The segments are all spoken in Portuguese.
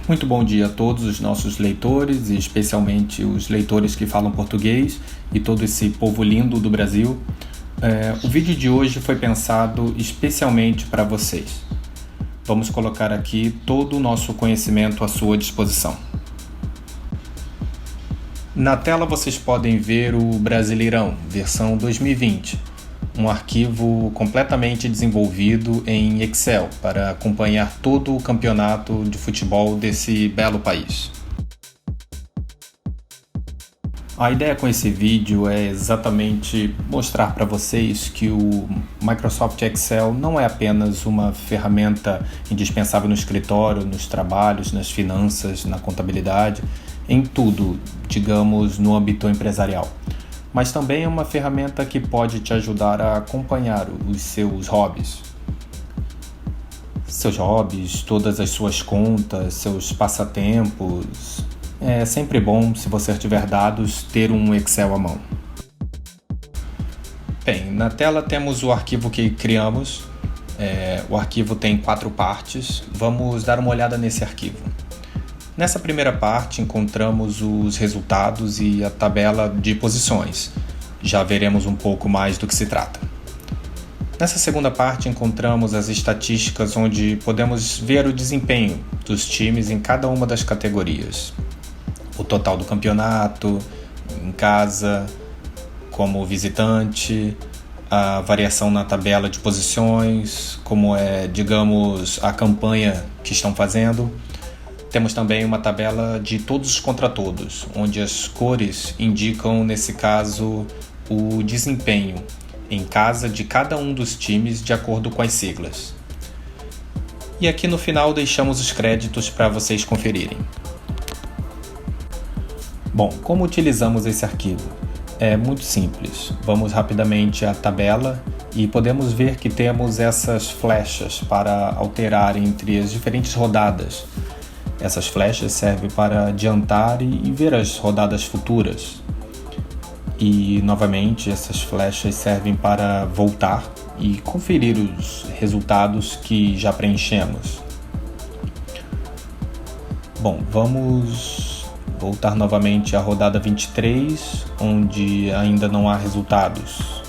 Muito bom dia a todos os nossos leitores, e especialmente os leitores que falam português e todo esse povo lindo do Brasil. O vídeo de hoje foi pensado especialmente para vocês. Vamos colocar aqui todo o nosso conhecimento à sua disposição. Na tela vocês podem ver o Brasileirão, versão 2020. Um arquivo completamente desenvolvido em Excel para acompanhar todo o campeonato de futebol desse belo país. A ideia com esse vídeo é exatamente mostrar para vocês que o Microsoft Excel não é apenas uma ferramenta indispensável no escritório, nos trabalhos, nas finanças, na contabilidade, em tudo, digamos, no âmbito empresarial. Mas também é uma ferramenta que pode te ajudar a acompanhar os seus hobbies. Todas as suas contas, seus passatempos. É sempre bom, se você tiver dados, ter um Excel à mão. Bem, na tela temos o arquivo que criamos. O arquivo tem 4 partes. Vamos dar uma olhada nesse arquivo. Nessa primeira parte encontramos os resultados e a tabela de posições. Já veremos um pouco mais do que se trata. Nessa segunda parte encontramos as estatísticas onde podemos ver o desempenho dos times em cada uma das categorias. O total do campeonato, em casa, como visitante, a variação na tabela de posições, como digamos, a campanha que estão fazendo. Temos também uma tabela de todos contra todos, onde as cores indicam, nesse caso, o desempenho em casa de cada um dos times de acordo com as siglas. E aqui no final deixamos os créditos para vocês conferirem. Bom, como utilizamos esse arquivo? É muito simples. Vamos rapidamente à tabela e podemos ver que temos essas flechas para alterar entre as diferentes rodadas. Essas flechas servem para adiantar e ver as rodadas futuras. E, novamente, essas flechas servem para voltar e conferir os resultados que já preenchemos. Bom, vamos voltar novamente à rodada 23, onde ainda não há resultados.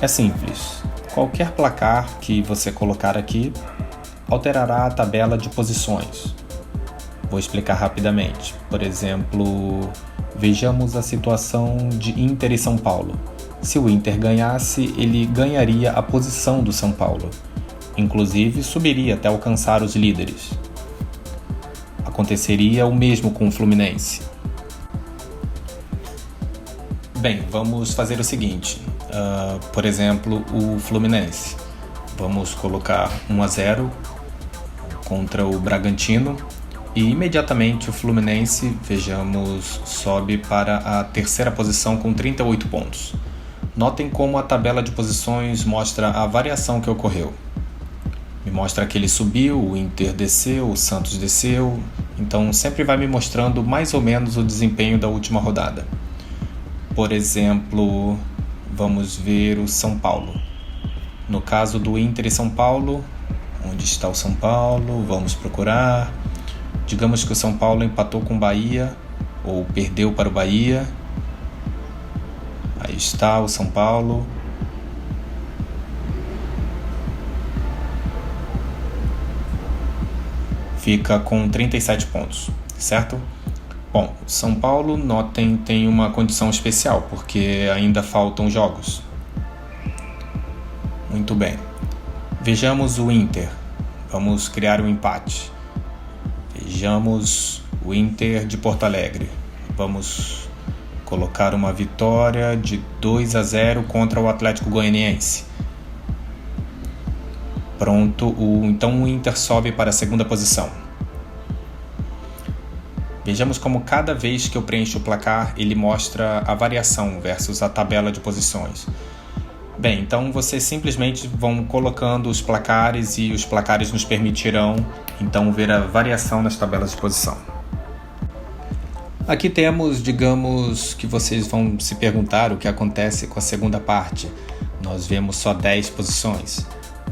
É simples. Qualquer placar que você colocar aqui alterará a tabela de posições. Vou explicar rapidamente. Por exemplo, vejamos a situação de Inter e São Paulo. Se o Inter ganhasse, ele ganharia a posição do São Paulo. Inclusive, subiria até alcançar os líderes. Aconteceria o mesmo com o Fluminense. Bem, vamos fazer o seguinte. Por exemplo, o Fluminense. Vamos colocar 1-0 contra o Bragantino e imediatamente o Fluminense, vejamos, sobe para a terceira posição com 38 pontos. Notem como a tabela de posições mostra a variação que ocorreu. Me mostra que ele subiu, o Inter desceu, o Santos desceu, então sempre vai me mostrando mais ou menos o desempenho da última rodada. Por exemplo, vamos ver o São Paulo. No caso do Inter e São Paulo, onde está o São Paulo? Vamos procurar. Digamos que o São Paulo empatou com o Bahia, ou perdeu para o Bahia. Aí está o São Paulo. Fica com 37 pontos, certo? Bom, São Paulo, notem, tem uma condição especial, porque ainda faltam jogos. Muito bem. Vejamos o Inter. Vamos criar um empate. Vejamos o Inter de Porto Alegre. Vamos colocar uma vitória de 2-0 contra o Atlético Goianiense. Pronto, então o Inter sobe para a segunda posição. Vejamos como cada vez que eu preencho o placar, ele mostra a variação versus a tabela de posições. Bem, então vocês simplesmente vão colocando os placares e os placares nos permitirão então ver a variação nas tabelas de posição. Aqui temos, digamos, que vocês vão se perguntar o que acontece com a segunda parte. Nós vemos só 10 posições.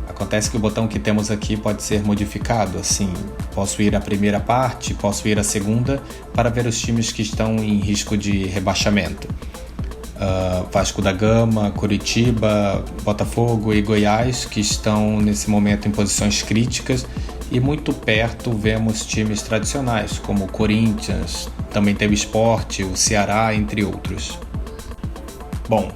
Acontece que o botão que temos aqui pode ser modificado, assim, posso ir à primeira parte, posso ir à segunda, para ver os times que estão em risco de rebaixamento. Vasco da Gama, Coritiba, Botafogo e Goiás, que estão nesse momento em posições críticas, e muito perto vemos times tradicionais, como o Corinthians, também tem o Sport, o Ceará, entre outros. Bom,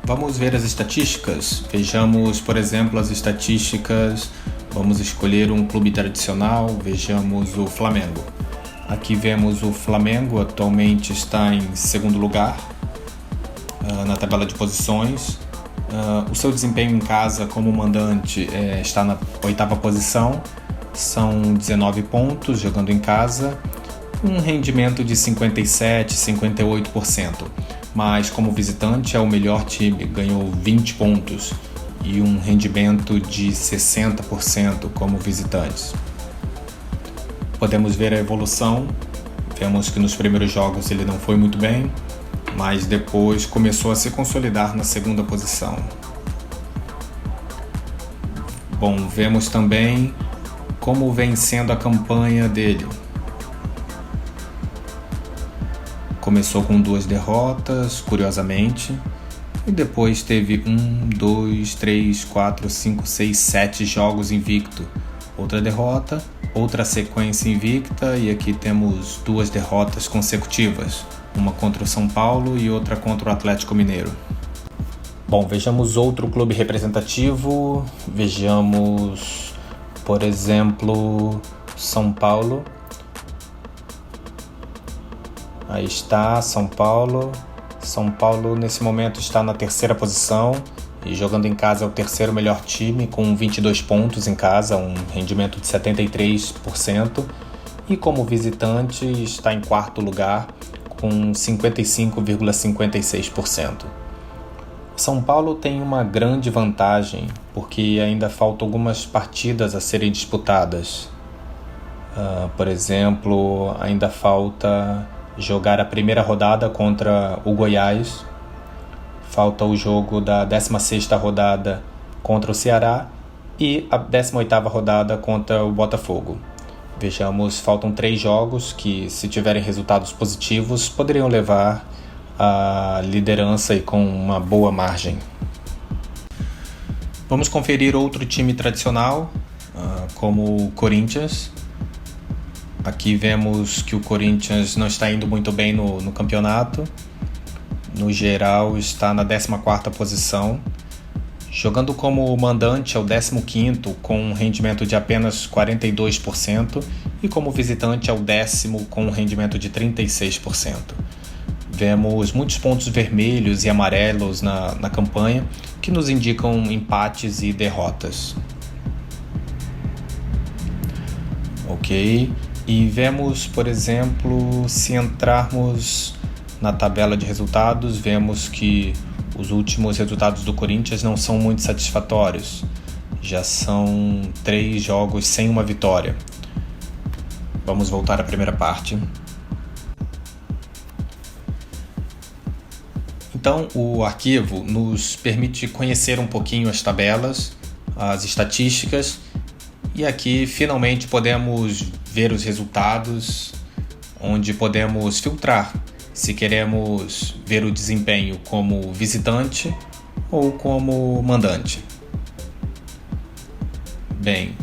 vamos ver as estatísticas. Vejamos, por exemplo, as estatísticas. Vamos escolher um clube tradicional. Vejamos o Flamengo. Aqui vemos o Flamengo, atualmente está em segundo lugar na tabela de posições. O seu desempenho em casa como mandante está na 8ª posição. São 19 pontos jogando em casa. Um rendimento de 57%, 58%. Mas como visitante é o melhor time, ganhou 20 pontos e um rendimento de 60% como visitantes. Podemos ver a evolução, vemos que nos primeiros jogos ele não foi muito bem, mas depois começou a se consolidar na 2ª posição. Bom, vemos também como vem sendo a campanha dele. Começou com 2 derrotas, curiosamente, e depois teve 1, 2, 3, 4, 5, 6, 7 jogos invicto. Outra derrota, outra sequência invicta, e aqui temos 2 derrotas consecutivas, uma contra o São Paulo e outra contra o Atlético Mineiro. Bom, vejamos outro clube representativo, vejamos, por exemplo, São Paulo. Aí está São Paulo. São Paulo nesse momento está na 3ª posição e jogando em casa é o 3º melhor time com 22 pontos em casa, um rendimento de 73%, e como visitante está em 4º lugar com 55,56%. São Paulo tem uma grande vantagem porque ainda faltam algumas partidas a serem disputadas. Por exemplo, ainda falta jogar a primeira rodada contra o Goiás, falta o jogo da 16ª rodada contra o Ceará e a 18ª rodada contra o Botafogo. Vejamos, faltam 3 jogos que, se tiverem resultados positivos, poderiam levar à liderança e com uma boa margem. Vamos conferir outro time tradicional, como o Corinthians. Aqui vemos que o Corinthians não está indo muito bem no campeonato. No geral, está na 14ª posição. Jogando como mandante é o 15º, com um rendimento de apenas 42%. E como visitante é o 10º, com um rendimento de 36%. Vemos muitos pontos vermelhos e amarelos na campanha, que nos indicam empates e derrotas. Ok. E vemos, por exemplo, se entrarmos na tabela de resultados, vemos que os últimos resultados do Corinthians não são muito satisfatórios. Já são 3 jogos sem uma vitória. Vamos voltar à primeira parte. Então, o arquivo nos permite conhecer um pouquinho as tabelas, as estatísticas, e aqui finalmente podemos ver os resultados, onde podemos filtrar se queremos ver o desempenho como visitante ou como mandante. Bem,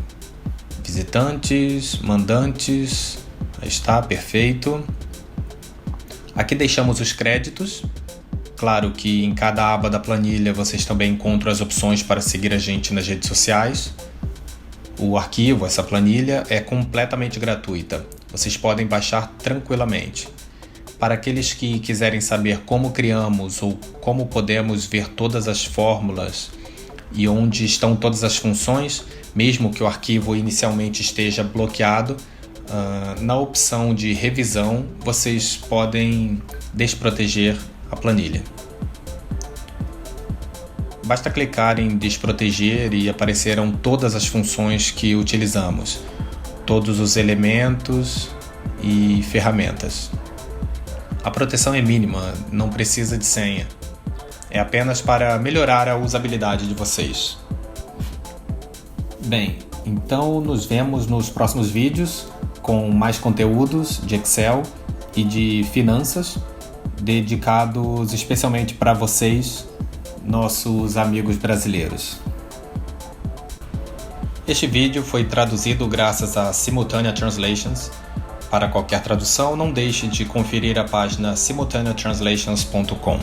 visitantes, mandantes, está perfeito. Aqui deixamos os créditos. Claro que em cada aba da planilha vocês também encontram as opções para seguir a gente nas redes sociais. O arquivo, essa planilha, é completamente gratuita. Vocês podem baixar tranquilamente. Para aqueles que quiserem saber como criamos ou como podemos ver todas as fórmulas e onde estão todas as funções, mesmo que o arquivo inicialmente esteja bloqueado, na opção de revisão vocês podem desproteger a planilha. Basta clicar em desproteger e aparecerão todas as funções que utilizamos, todos os elementos e ferramentas. A proteção é mínima, não precisa de senha. É apenas para melhorar a usabilidade de vocês. Bem, então nos vemos nos próximos vídeos com mais conteúdos de Excel e de finanças, dedicados especialmente para vocês, nossos amigos brasileiros. Este vídeo foi traduzido graças a Simultaneous Translations. Para qualquer tradução, não deixe de conferir a página simultaneoutranslations.com.